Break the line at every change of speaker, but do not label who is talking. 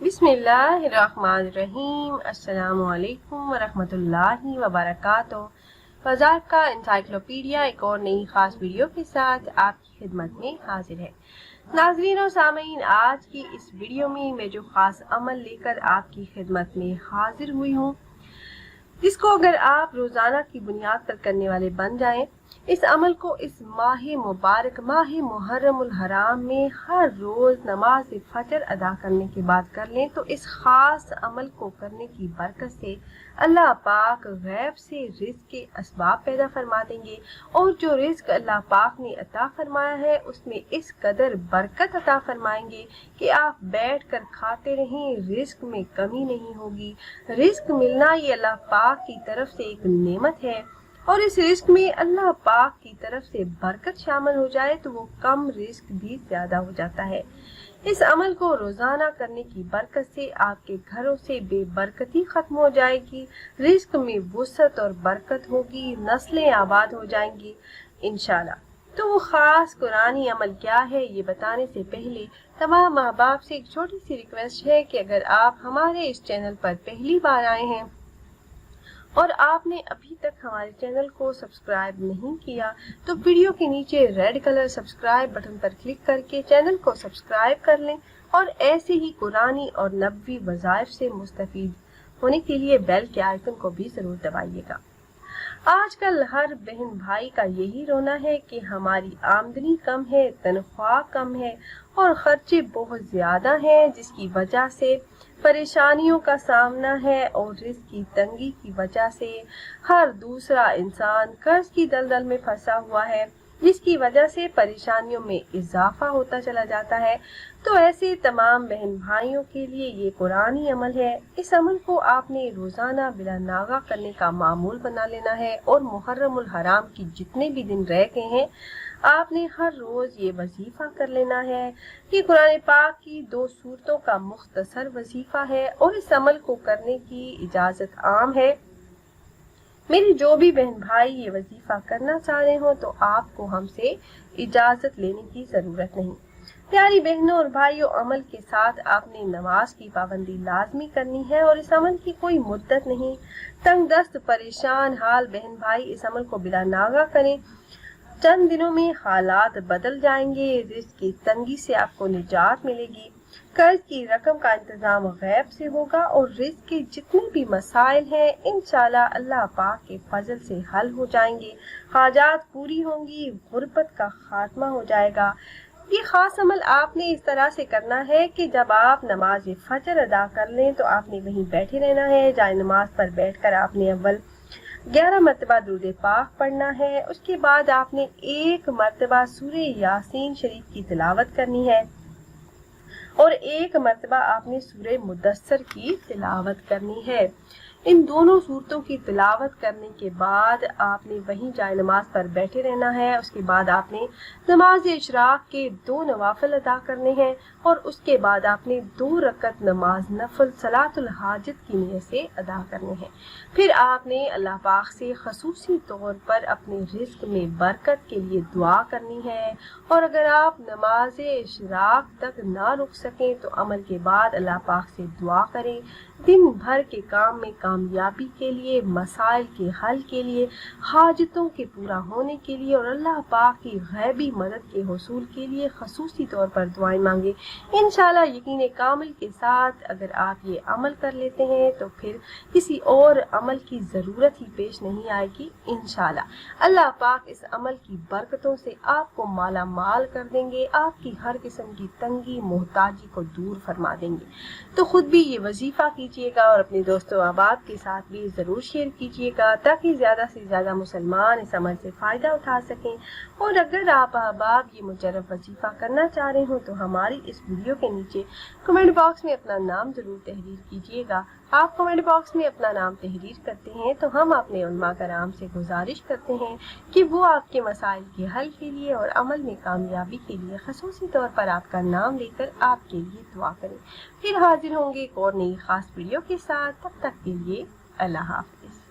बिस्मिल्लाहिर्रहमानिर्रहीम। अस्सलामुअलैकुम वरहमतुल्लाहि वबरकातुहू। बाजार का इंसाइक्लोपीडिया एक और नई खास वीडियो के साथ आपकी खिदमत में हाजिर है। नाज़रीन और सामीन, आज की इस वीडियो में मैं जो खास अमल लेकर आपकी खिदमत में हाजिर हुई हूँ, जिसको अगर आप रोजाना की बुनियाद पर करने वाले बन जाएं, इस अमल को इस माह मुबारक माह मुहर्रमुल हराम में हर रोज नमाज फजर अदा करने के बाद कर लें, तो इस खास अमल को करने की बरकत से अल्लाह पाक गैब से रिज़्क के असबाब पैदा फरमा देंगे और जो रिज़्क अल्लाह पाक ने अता फरमाया है उसमें इस कदर बरकत अता फरमाएंगे कि आप बैठ कर खाते रहें, रिज़्क में कमी नहीं होगी। रिज़्क मिलना ये अल्लाह पाक की तरफ से एक नेमत है और इस रिस्क में अल्लाह पाक की तरफ से बरकत शामिल हो जाए तो वो कम रिस्क भी ज्यादा हो जाता है। इस अमल को रोजाना करने की बरकत से आपके घरों से बेबरकती खत्म हो जाएगी, रिस्क में वुसअत और बरकत होगी, नस्लें आबाद हो जाएंगी इंशाल्लाह। तो वो खास कुरानी अमल क्या है ये बताने से पहले तमाम माँ बाप से एक छोटी सी रिक्वेस्ट है कि अगर आप हमारे इस चैनल पर पहली बार आए हैं और आपने अभी तक हमारे चैनल को सब्सक्राइब नहीं किया तो वीडियो के नीचे रेड कलर सब्सक्राइब बटन पर क्लिक करके चैनल को सब्सक्राइब कर लें और ऐसे ही कुरानी और नबवी वज़ाइफ से मुस्तफीद होने के लिए बेल के आइकन को भी जरूर दबाइएगा। आजकल हर बहन भाई का यही रोना है कि हमारी आमदनी कम है, तनख्वाह कम है और खर्चे बहुत ज्यादा हैं, जिसकी वजह से परेशानियों का सामना है और रिज़्क की तंगी की वजह से हर दूसरा इंसान कर्ज की दलदल में फंसा हुआ है, जिसकी वजह से परेशानियों में इजाफा होता चला जाता है। तो ऐसे तमाम बहन भाइयों के लिए ये कुरानी अमल है। इस अमल को आपने रोजाना बिला नागा करने का मामूल बना लेना है और मुहर्रमुल हराम की जितने भी दिन रह गए हैं आपने हर रोज ये वजीफा कर लेना है। ये कुरान पाक की 2 सूरतों का मुख्तसर वजीफा है और इस अमल को करने की इजाजत आम है। मेरे जो भी बहन भाई ये वजीफा करना चाह रहे हो तो आपको हमसे इजाजत लेने की जरूरत नहीं। प्यारी बहनों और भाइयों, अमल के साथ आपने नमाज की पाबंदी लाजमी करनी है और इस अमल की कोई मुद्दत नहीं। तंग दस्त परेशान हाल बहन भाई इस अमल को बिला नागा करें, चंद दिनों में हालात बदल जाएंगे, रिज़्क की तंगी से आपको निजात मिलेगी, कर्ज की रकम का इंतजाम गैब से होगा और रिज़्क के जितने भी मसाइल हैं इंशाल्लाह अल्लाह पाक के फजल से हल हो जाएंगे, हाजात पूरी होंगी, गुर्बत का खात्मा हो जाएगा। ये खास अमल आपने इस तरह से करना है कि जब आप नमाज फजर अदा कर लें तो आपने वहीं बैठे रहना है। जाए नमाज पर बैठकर आपने अव्वल 11 मरतबा दुरूद पाक पढ़ना है, उसके बाद आपने 1 मरतबा सूरे यासीन शरीफ की तिलावत करनी है और 1 मरतबा आपने सूरे मुदस्सर की तिलावत करनी है। इन दोनों सूरतों की तिलावत करने के बाद आपने वहीं जाए नमाज पर बैठे रहना है। उसके बाद आपने नमाज इशराक के 2 नवाफिल अदा करने हैं और उसके बाद आपने 2 रकत नमाज नफल सलातुल हाजत की नियत से अदा करने हैं। फिर आपने अल्लाह पाक से खसूसी तौर पर अपने रिज़्क में बरकत के लिए दुआ करनी है और अगर आप नमाज इशराक तक ना रुक सकें तो अमल के बाद अल्लाह पाक से दुआ करें दिन भर के काम में कामयाबी के लिए, मसाइल के हल के लिए, हाजतों के पूरा होने के लिए और अल्लाह पाक की गैबी मदद के हुसूल के लिए खसूसी तौर पर दुआएं मांगे। इंशाल्लाह यकीन कामिल के साथ अगर आप ये अमल कर लेते हैं तो फिर किसी और अमल की ज़रूरत ही पेश नहीं आएगी। इंशाल्लाह अल्लाह पाक इस अमल की बरकतों से आपको माला माल कर देंगे, आपकी हर किस्म की तंगी मोहताजी को दूर फरमा देंगे। तो खुद भी ये वजीफा कीजिएगा और अपने दोस्तों अहबाब के साथ भी ज़रूर शेयर कीजिएगा ताकि ज़्यादा से ज़्यादा मुसलमान इस अमल से फ़ायदा उठा सकें। और अगर आप अहबाब ये मुजर्रब वजीफा करना चाह रहे हो तो हमारी इस वीडियो के नीचे कमेंट बॉक्स में अपना नाम ज़रूर तहरीर कीजिएगा। आप कमेंट बॉक्स में अपना नाम तहरीर करते हैं तो हम अपने उलमा कराम से गुजारिश करते हैं कि वो आपके मसाइल के हल के लिए और अमल में कामयाबी के लिए खसूसी तौर पर आपका नाम लेकर आपके लिए दुआ करें। फिर हाजिर होंगे एक और नई खास वीडियो के साथ, तब तक के लिए अल्लाह हाफिज़।